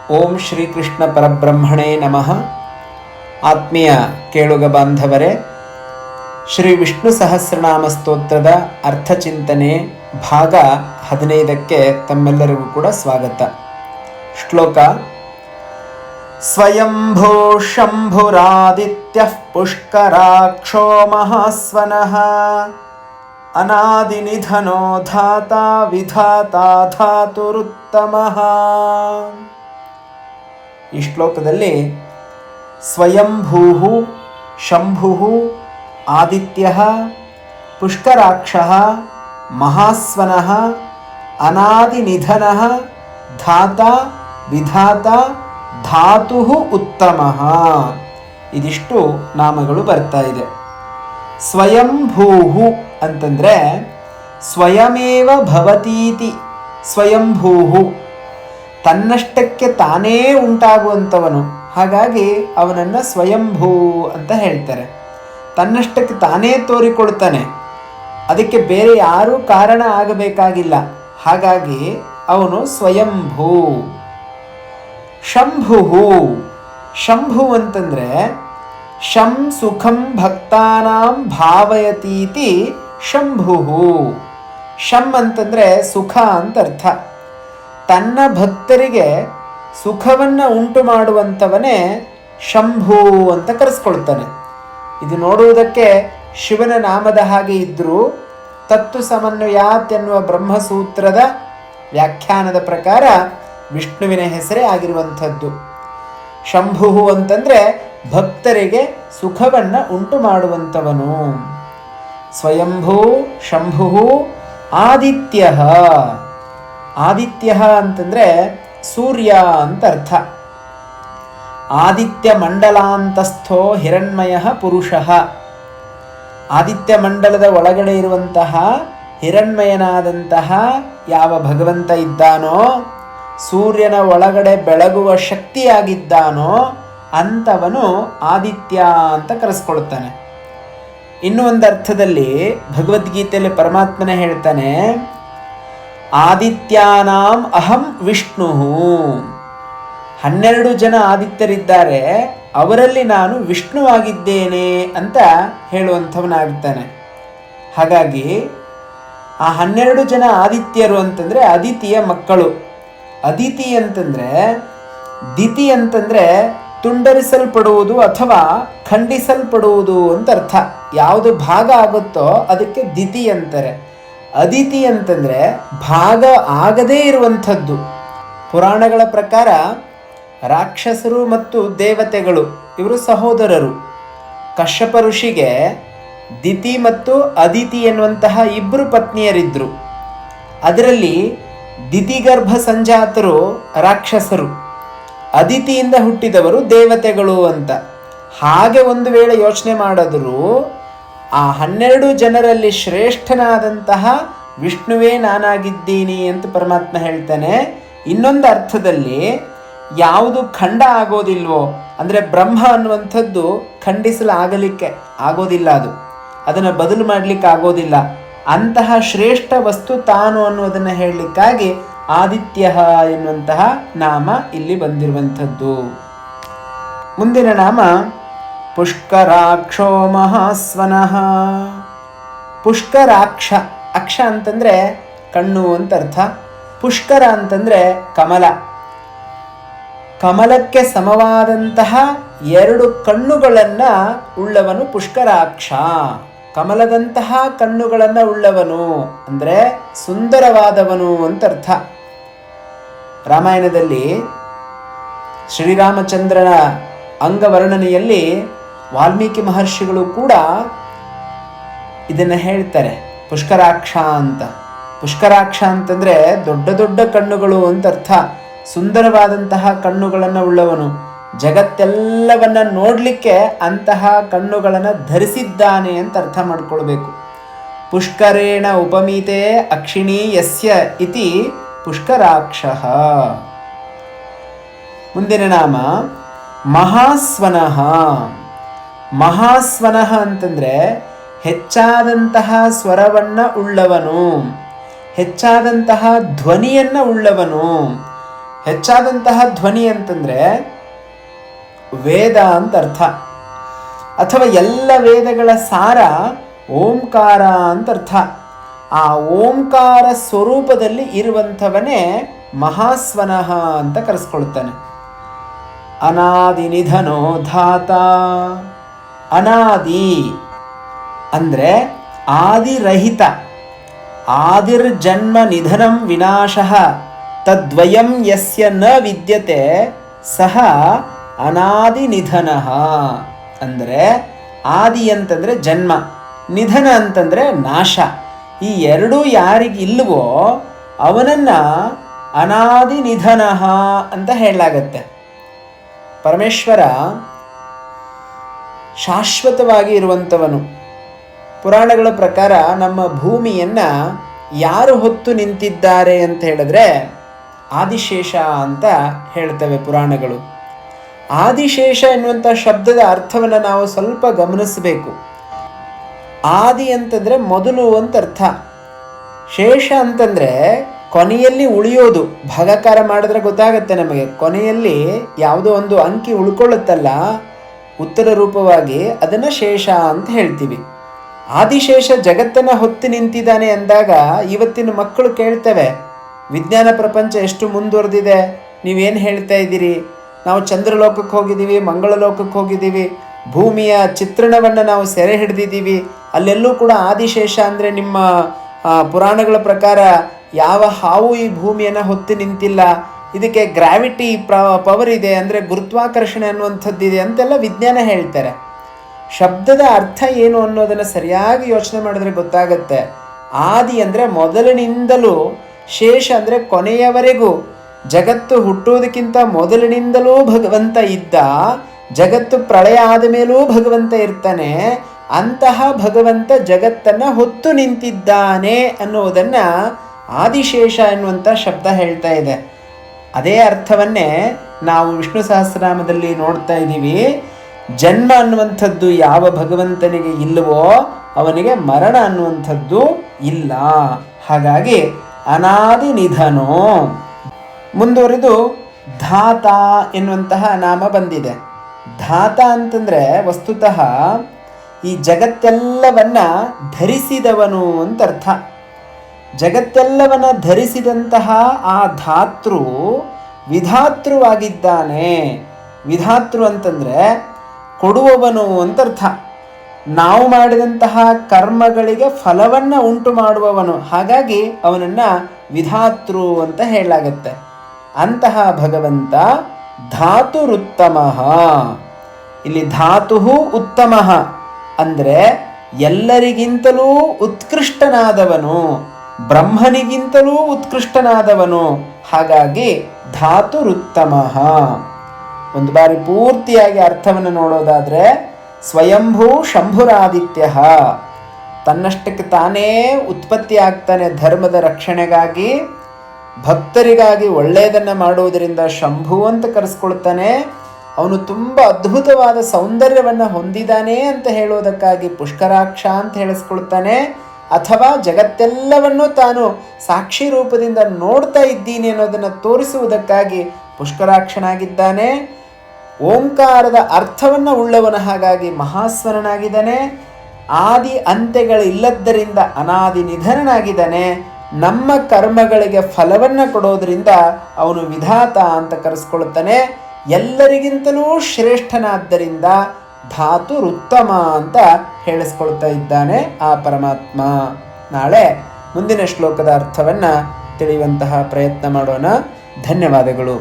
ಓಂ ಶ್ರೀ ಕೃಷ್ಣ ಪರಬ್ರಹ್ಮಣೇ ನಮಃ. ಆತ್ಮೀಯ ಕೇಳುಗ ಬಾಂಧವರೇ, ಶ್ರೀ ವಿಷ್ಣು ಸಹಸ್ರನಾಮ ಸ್ತೋತ್ರದ ಅರ್ಥಚಿಂತನೆ ಭಾಗ 15ಕ್ಕೆ ತಮ್ಮೆಲ್ಲರಿಗೂ ಕೂಡ ಸ್ವಾಗತ. ಶ್ಲೋಕ: ಸ್ವಯಂಭೂ ಶಂಭುರಾದಿತ್ಯಃ ಪುಷ್ಕರಾಕ್ಷೋ ಮಹಾಸ್ವನಃ ಅನಾದಿನಿಧನೋ ಧಾತಾ ವಿಧಾತಾ ಧಾತುರುತ್ತಮಃ. ಈ ಶ್ಲೋಕದಲ್ಲಿ ಸ್ವಯಂಭೂ ಶಂಭು ಆದಿತ್ಯ ಪುಷ್ಕರಾಕ್ಷ ಮಹಾಸ್ವನಃ ಅನಾದಿನಿಧನ ಧಾತಾ ವಿಧಾತಾ ಧಾತು ಉತ್ತಮಃ ಇದಿಷ್ಟು ನಾಮಗಳು ಬರ್ತಾ ಇದೆ. ಸ್ವಯಂಭೂ ಅಂತಂದರೆ ಸ್ವಯಮೇವ ಭವತೀತಿ. ಸ್ವಯಂಭೂ ತನ್ನಷ್ಟಕ್ಕೆ ತಾನೇ ಉಂಟಾಗುವಂಥವನು, ಹಾಗಾಗಿ ಅವನನ್ನು ಸ್ವಯಂಭೂ ಅಂತ ಹೇಳ್ತಾರೆ. ತನ್ನಷ್ಟಕ್ಕೆ ತಾನೇ ತೋರಿಕೊಳ್ತಾನೆ, ಅದಕ್ಕೆ ಬೇರೆ ಯಾರೂ ಕಾರಣ ಆಗಬೇಕಾಗಿಲ್ಲ, ಹಾಗಾಗಿ ಅವನು ಸ್ವಯಂಭೂ. ಶಂಭು ಶಂಭು ಅಂತಂದರೆ ಶಂ ಸುಖಂ ಭಕ್ತಾನಾಂ ಭಾವಯತೀತಿ ಶಂಭು. ಶಂ ಅಂತಂದರೆ ಸುಖ ಅಂತ ಅರ್ಥ. ತನ್ನ ಭಕ್ತರಿಗೆ ಸುಖವನ್ನು ಉಂಟು ಮಾಡುವಂಥವನೇ ಶಂಭು ಅಂತ ಕರೆಸ್ಕೊಳ್ತಾನೆ. ಇದು ನೋಡುವುದಕ್ಕೆ ಶಿವನ ನಾಮದ ಹಾಗೆ ಇದ್ದರೂ ತತ್ವ ಸಮನ್ವಯಾತ್ ಎನ್ನುವ ಬ್ರಹ್ಮಸೂತ್ರದ ವ್ಯಾಖ್ಯಾನದ ಪ್ರಕಾರ ವಿಷ್ಣುವಿನ ಹೆಸರೇ ಆಗಿರುವಂಥದ್ದು. ಶಂಭು ಅಂತಂದರೆ ಭಕ್ತರಿಗೆ ಸುಖವನ್ನು ಉಂಟು ಮಾಡುವಂಥವನು. ಸ್ವಯಂಭೂ ಶಂಭು ಆದಿತ್ಯ. ಆದಿತ್ಯ ಅಂತಂದರೆ ಸೂರ್ಯ ಅಂತ ಅರ್ಥ. ಆದಿತ್ಯ ಮಂಡಲಾಂತಸ್ಥೋ ಹಿರಣ್ಮಯ ಪುರುಷ. ಆದಿತ್ಯ ಮಂಡಲದ ಒಳಗಡೆ ಇರುವಂತಹ ಹಿರಣ್ಮಯನಾದಂತಹ ಯಾವ ಭಗವಂತ ಇದ್ದಾನೋ, ಸೂರ್ಯನ ಒಳಗಡೆ ಬೆಳಗುವ ಶಕ್ತಿಯಾಗಿದ್ದಾನೋ ಅಂಥವನು ಆದಿತ್ಯ ಅಂತ ಕರೆಸ್ಕೊಳ್ತಾನೆ. ಇನ್ನೂ ಒಂದು ಅರ್ಥದಲ್ಲಿ ಭಗವದ್ಗೀತೆಯಲ್ಲಿ ಪರಮಾತ್ಮನೇ ಹೇಳ್ತಾನೆ, ಆದಿತ್ಯಾನಾಂ ಅಹಂ ವಿಷ್ಣು. 12 ಜನ ಆದಿತ್ಯರಿದ್ದಾರೆ, ಅವರಲ್ಲಿ ನಾನು ವಿಷ್ಣುವಾಗಿದ್ದೇನೆ ಅಂತ ಹೇಳುವಂಥವನಾಗ್ತಾನೆ. ಹಾಗಾಗಿ ಆ 12 ಜನ ಆದಿತ್ಯರು ಅಂತಂದರೆ ಅದಿತಿಯ ಮಕ್ಕಳು. ಅದಿತಿ ಅಂತಂದರೆ, ದಿತಿ ಅಂತಂದರೆ ತುಂಡರಿಸಲ್ಪಡುವುದು ಅಥವಾ ಖಂಡಿಸಲ್ಪಡುವುದು ಅಂತ ಅರ್ಥ. ಯಾವುದು ಭಾಗ ಆಗುತ್ತೋ ಅದಕ್ಕೆ ದಿತಿ ಅಂತಾರೆ. ಅದಿತಿ ಅಂತಂದರೆ ಭಾಗ ಆಗದೇ ಇರುವಂಥದ್ದು. ಪುರಾಣಗಳ ಪ್ರಕಾರ ರಾಕ್ಷಸರು ಮತ್ತು ದೇವತೆಗಳು ಇವರು ಸಹೋದರರು. ಕಶ್ಯಪ ಋಷಿಗೆ ದಿತಿ ಮತ್ತು ಅದಿತಿ ಎನ್ನುವಂತಹ 2 ಪತ್ನಿಯರಿದ್ದರು. ಅದರಲ್ಲಿ ದಿತಿಗರ್ಭ ಸಂಜಾತರು ರಾಕ್ಷಸರು, ಅದಿತಿಯಿಂದ ಹುಟ್ಟಿದವರು ದೇವತೆಗಳು ಅಂತ. ಹಾಗೆ ಒಂದು ವೇಳೆ ಯೋಚನೆ ಮಾಡಿದ್ರು ಆ 12 ಜನರಲ್ಲಿ ಶ್ರೇಷ್ಠನಾದಂತಹ ವಿಷ್ಣುವೇ ನಾನಾಗಿದ್ದೀನಿ ಅಂತ ಪರಮಾತ್ಮ ಹೇಳ್ತಾನೆ. ಇನ್ನೊಂದು ಅರ್ಥದಲ್ಲಿ ಯಾವುದು ಖಂಡ ಆಗೋದಿಲ್ವೋ, ಅಂದರೆ ಬ್ರಹ್ಮ ಅನ್ನುವಂಥದ್ದು ಖಂಡಿಸಲಾಗಲಿಕ್ಕೆ ಆಗೋದಿಲ್ಲ, ಅದನ್ನು ಬದಲು ಮಾಡಲಿಕ್ಕೆ ಆಗೋದಿಲ್ಲ, ಅಂತಹ ಶ್ರೇಷ್ಠ ವಸ್ತು ತಾನು ಅನ್ನುವುದನ್ನು ಹೇಳಲಿಕ್ಕಾಗಿ ಆದಿತ್ಯ ಎನ್ನುವಂತಹ ನಾಮ ಇಲ್ಲಿ ಬಂದಿರುವಂಥದ್ದು. ಮುಂದಿನ ನಾಮ ಪುಷ್ಕರಾಕ್ಷೋ ಮಹಾಸ್ವನಃ. ಪುಷ್ಕರಾಕ್ಷ, ಅಕ್ಷ ಅಂತಂದರೆ ಕಣ್ಣು ಅಂತ ಅರ್ಥ. ಪುಷ್ಕರ ಅಂತಂದರೆ ಕಮಲ. ಕಮಲಕ್ಕೆ ಸಮವಾದಂತಹ 2 ಕಣ್ಣುಗಳನ್ನು ಉಳ್ಳವನು ಪುಷ್ಕರಾಕ್ಷ. ಕಮಲದಂತಹ ಕಣ್ಣುಗಳನ್ನು ಉಳ್ಳವನು ಅಂದರೆ ಸುಂದರವಾದವನು ಅಂತ ಅರ್ಥ. ರಾಮಾಯಣದಲ್ಲಿ ಶ್ರೀರಾಮಚಂದ್ರನ ಅಂಗವರ್ಣನೆಯಲ್ಲಿ ವಾಲ್ಮೀಕಿ ಮಹರ್ಷಿಗಳು ಕೂಡ ಇದನ್ನು ಹೇಳ್ತಾರೆ, ಪುಷ್ಕರಾಕ್ಷ ಅಂತ. ಪುಷ್ಕರಾಕ್ಷ ಅಂತಂದರೆ ದೊಡ್ಡ ದೊಡ್ಡ ಕಣ್ಣುಗಳು ಅಂತ ಅರ್ಥ. ಸುಂದರವಾದಂತಹ ಕಣ್ಣುಗಳನ್ನು ಉಳ್ಳವನು, ಜಗತ್ತೆಲ್ಲವನ್ನ ನೋಡಲಿಕ್ಕೆ ಅಂತಹ ಕಣ್ಣುಗಳನ್ನು ಧರಿಸಿದ್ದಾನೆ ಅಂತ ಅರ್ಥ ಮಾಡ್ಕೊಳ್ಬೇಕು. ಪುಷ್ಕರೇಣ ಉಪಮೀತೆ ಅಕ್ಷಿಣೀ ಯಸ್ಯ ಇತಿ ಪುಷ್ಕರಾಕ್ಷ. ಮುಂದಿನ ನಾಮ ಮಹಾಸ್ವನಃ. ಮಹಾಸ್ವನಃ ಅಂತಂದರೆ ಹೆಚ್ಚಾದಂತಹ ಸ್ವರವನ್ನು ಉಳ್ಳವನು, ಹೆಚ್ಚಾದಂತಹ ಧ್ವನಿಯನ್ನು ಉಳ್ಳವನು. ಹೆಚ್ಚಾದಂತಹ ಧ್ವನಿ ಅಂತಂದರೆ ವೇದ ಅಂತ ಅರ್ಥ, ಅಥವಾ ಎಲ್ಲ ವೇದಗಳ ಸಾರ ಓಂಕಾರ ಅಂತ ಅರ್ಥ. ಆ ಓಂಕಾರ ಸ್ವರೂಪದಲ್ಲಿ ಇರುವಂಥವನೇ ಮಹಾಸ್ವನಃ ಅಂತ ಕರೆಸ್ಕೊಳ್ತಾನೆ. ಅನಾದಿ ನಿಧನೋ ಧಾತ. ಅನಾದಿ ಅಂದರೆ ಆದಿರಹಿತ. ಆದಿರ್ಜನ್ಮ ನಿಧನಂ ವಿನಾಶಃ ತದ್ವಯಂ ಯಸ್ಯ ನ ವಿದ್ಯತೆ ಸಹ ಅನಾದಿ ನಿಧನಃ. ಅಂದರೆ ಆದಿ ಅಂತಂದರೆ ಜನ್ಮ, ನಿಧನ ಅಂತಂದರೆ ನಾಶ. ಈ ಎರಡೂ ಯಾರಿಗಿಲ್ವೋ ಅವನನ್ನು ಅನಾದಿ ನಿಧನಃ ಅಂತ ಹೇಳಲಾಗತ್ತೆ. ಪರಮೇಶ್ವರ ಶಾಶ್ವತವಾಗಿ ಇರುವಂಥವನು. ಪುರಾಣಗಳ ಪ್ರಕಾರ ನಮ್ಮ ಭೂಮಿಯನ್ನು ಯಾರು ಹೊತ್ತು ನಿಂತಿದ್ದಾರೆ ಅಂತ ಹೇಳಿದ್ರೆ ಆದಿಶೇಷ ಅಂತ ಹೇಳ್ತವೆ ಪುರಾಣಗಳು. ಆದಿಶೇಷ ಎನ್ನುವಂಥ ಶಬ್ದದ ಅರ್ಥವನ್ನು ನಾವು ಸ್ವಲ್ಪ ಗಮನಿಸಬೇಕು. ಆದಿ ಅಂತಂದರೆ ಮೊದಲು ಅಂತ ಅರ್ಥ. ಶೇಷ ಅಂತಂದರೆ ಕೊನೆಯಲ್ಲಿ ಉಳಿಯೋದು. ಭಾಗಾಕಾರ ಮಾಡಿದ್ರೆ ಗೊತ್ತಾಗತ್ತೆ ನಮಗೆ, ಕೊನೆಯಲ್ಲಿ ಯಾವುದೋ ಒಂದು ಅಂಕಿ ಉಳ್ಕೊಳ್ಳುತ್ತಲ್ಲ ಉತ್ತರ ರೂಪವಾಗಿ, ಅದನ್ನು ಶೇಷ ಅಂತ ಹೇಳ್ತೀವಿ. ಆದಿಶೇಷ ಜಗತ್ತನ್ನು ಹೊತ್ತು ನಿಂತಿದ್ದಾನೆ ಅಂದಾಗ ಇವತ್ತಿನ ಮಕ್ಕಳು ಕೇಳ್ತವೆ, ವಿಜ್ಞಾನ ಪ್ರಪಂಚ ಎಷ್ಟು ಮುಂದುವರೆದಿದೆ, ನೀವೇನು ಹೇಳ್ತಾ ಇದ್ದೀರಿ, ನಾವು ಚಂದ್ರಲೋಕಕ್ಕೆ ಹೋಗಿದ್ದೀವಿ, ಮಂಗಳ ಲೋಕಕ್ಕೆ ಹೋಗಿದ್ದೀವಿ, ಭೂಮಿಯ ಚಿತ್ರಣವನ್ನು ನಾವು ಸೆರೆ ಹಿಡಿದಿದ್ದೀವಿ, ಅಲ್ಲೆಲ್ಲೂ ಕೂಡ ಆದಿಶೇಷ ಅಂದರೆ ನಿಮ್ಮ ಪುರಾಣಗಳ ಪ್ರಕಾರ ಯಾವ ಹಾವು ಈ ಭೂಮಿಯನ್ನು ಹೊತ್ತು ನಿಂತಿಲ್ಲ, ಇದಕ್ಕೆ ಗ್ರಾವಿಟಿ ಪವರ್ ಇದೆ, ಅಂದರೆ ಗುರುತ್ವಾಕರ್ಷಣೆ ಅನ್ನುವಂಥದ್ದಿದೆ ಅಂತೆಲ್ಲ ವಿಜ್ಞಾನ ಹೇಳ್ತಾರೆ. ಶಬ್ದದ ಅರ್ಥ ಏನು ಅನ್ನೋದನ್ನು ಸರಿಯಾಗಿ ಯೋಚನೆ ಮಾಡಿದ್ರೆ ಗೊತ್ತಾಗತ್ತೆ. ಆದಿ ಅಂದರೆ ಮೊದಲಿನಿಂದಲೂ, ಶೇಷ ಅಂದರೆ ಕೊನೆಯವರೆಗೂ. ಜಗತ್ತು ಹುಟ್ಟುವುದಕ್ಕಿಂತ ಮೊದಲಿನಿಂದಲೂ ಭಗವಂತ ಇದ್ದ, ಜಗತ್ತು ಪ್ರಳಯ ಆದ ಮೇಲೂ ಭಗವಂತ ಇರ್ತಾನೆ. ಅಂತಹ ಭಗವಂತ ಜಗತ್ತನ್ನು ಹೊತ್ತು ನಿಂತಿದ್ದಾನೆ ಅನ್ನುವುದನ್ನು ಆದಿಶೇಷ ಎನ್ನುವಂಥ ಶಬ್ದ ಹೇಳ್ತಾ ಇದೆ. ಅದೇ ಅರ್ಥವನ್ನೇ ನಾವು ವಿಷ್ಣು ಸಹಸ್ರನಾಮದಲ್ಲಿ ನೋಡ್ತಾ ಇದ್ದೀವಿ. ಜನ್ಮ ಅನ್ನುವಂಥದ್ದು ಯಾವ ಭಗವಂತನಿಗೆ ಇಲ್ಲವೋ ಅವನಿಗೆ ಮರಣ ಅನ್ನುವಂಥದ್ದು ಇಲ್ಲ. ಹಾಗಾಗಿ ಅನಾದಿ ನಿಧನೋ. ಮುಂದುವರೆದು ಧಾತ ಎನ್ನುವಂತಹ ನಾಮ ಬಂದಿದೆ. ಧಾತ ಅಂತಂದರೆ ವಸ್ತುತಃ ಈ ಜಗತ್ತೆಲ್ಲವನ್ನ ಧರಿಸಿದವನು ಅಂತ ಅರ್ಥ. ಜಗತ್ತೆಲ್ಲವನ್ನ ಧರಿಸಿದಂತಹ ಆ ಧಾತೃ ವಿಧಾತೃವಾಗಿದ್ದಾನೆ. ವಿಧಾತೃ ಅಂತಂದರೆ ಕೊಡುವವನು ಅಂತ ಅರ್ಥ. ನಾವು ಮಾಡಿದಂತಹ ಕರ್ಮಗಳಿಗೆ ಫಲವನ್ನು ಉಂಟು ಮಾಡುವವನು, ಹಾಗಾಗಿ ಅವನನ್ನು ವಿಧಾತೃ ಅಂತ ಹೇಳಲಾಗತ್ತೆ. ಅಂತಹ ಭಗವಂತ ಧಾತುರುತ್ತಮಃ. ಇಲ್ಲಿ ಧಾತು ಉತ್ತಮಃ ಅಂದರೆ ಎಲ್ಲರಿಗಿಂತಲೂ ಉತ್ಕೃಷ್ಟನಾದವನು, ಬ್ರಹ್ಮನಿಗಿಂತಲೂ ಉತ್ಕೃಷ್ಟನಾದವನು. ಹಾಗಾಗಿ ಧಾತುರುತ್ತಮಃ. ಒಂದು ಬಾರಿ ಪೂರ್ತಿಯಾಗಿ ಅರ್ಥವನ್ನು ನೋಡೋದಾದರೆ, ಸ್ವಯಂಭೂ ಶಂಭುರಾದಿತ್ಯ, ತನ್ನಷ್ಟಕ್ಕೆ ತಾನೇ ಉತ್ಪತ್ತಿ ಆಗ್ತಾನೆ ಧರ್ಮದ ರಕ್ಷಣೆಗಾಗಿ, ಭಕ್ತರಿಗಾಗಿ ಒಳ್ಳೆಯದನ್ನು ಮಾಡುವುದರಿಂದ ಶಂಭು ಅಂತ ಕರೆಸ್ಕೊಳ್ತಾನೆ. ಅವನು ತುಂಬ ಅದ್ಭುತವಾದ ಸೌಂದರ್ಯವನ್ನು ಹೊಂದಿದ್ದಾನೆ ಅಂತ ಹೇಳೋದಕ್ಕಾಗಿ ಪುಷ್ಕರಾಕ್ಷ ಅಂತ ಹೇಳಿಸ್ಕೊಳ್ತಾನೆ. ಅಥವಾ ಜಗತ್ತೆಲ್ಲವನ್ನೂ ತಾನು ಸಾಕ್ಷಿ ರೂಪದಿಂದ ನೋಡ್ತಾ ಇದ್ದೀನಿ ಅನ್ನೋದನ್ನು ತೋರಿಸುವುದಕ್ಕಾಗಿ ಪುಷ್ಕರಾಕ್ಷನಾಗಿದ್ದಾನೆ. ಓಂಕಾರದ ಅರ್ಥವನ್ನು ಉಳ್ಳವನ, ಹಾಗಾಗಿ ಮಹಾಸ್ವರನಾಗಿದ್ದಾನೆ. ಆದಿ ಅಂತ್ಯಗಳಿಲ್ಲದ್ದರಿಂದ ಅನಾದಿ ನಿಧನನಾಗಿದ್ದಾನೆ. ನಮ್ಮ ಕರ್ಮಗಳಿಗೆ ಫಲವನ್ನು ಕೊಡೋದರಿಂದ ಅವನು ವಿಧಾತ ಅಂತ ಕರೆಸ್ಕೊಳ್ತಾನೆ. ಎಲ್ಲರಿಗಿಂತಲೂ ಶ್ರೇಷ್ಠನಾದ್ದರಿಂದ ಧಾತುರುತ್ತಮ ಅಂತ ಹೇಳಿಸ್ಕೊಳ್ತಾ ಇದ್ದಾನೆ ಆ ಪರಮಾತ್ಮ. ನಾಳೆ ಮುಂದಿನ ಶ್ಲೋಕದ ಅರ್ಥವನ್ನು ತಿಳಿಯುವಂತಹ ಪ್ರಯತ್ನ ಮಾಡೋಣ. ಧನ್ಯವಾದಗಳು.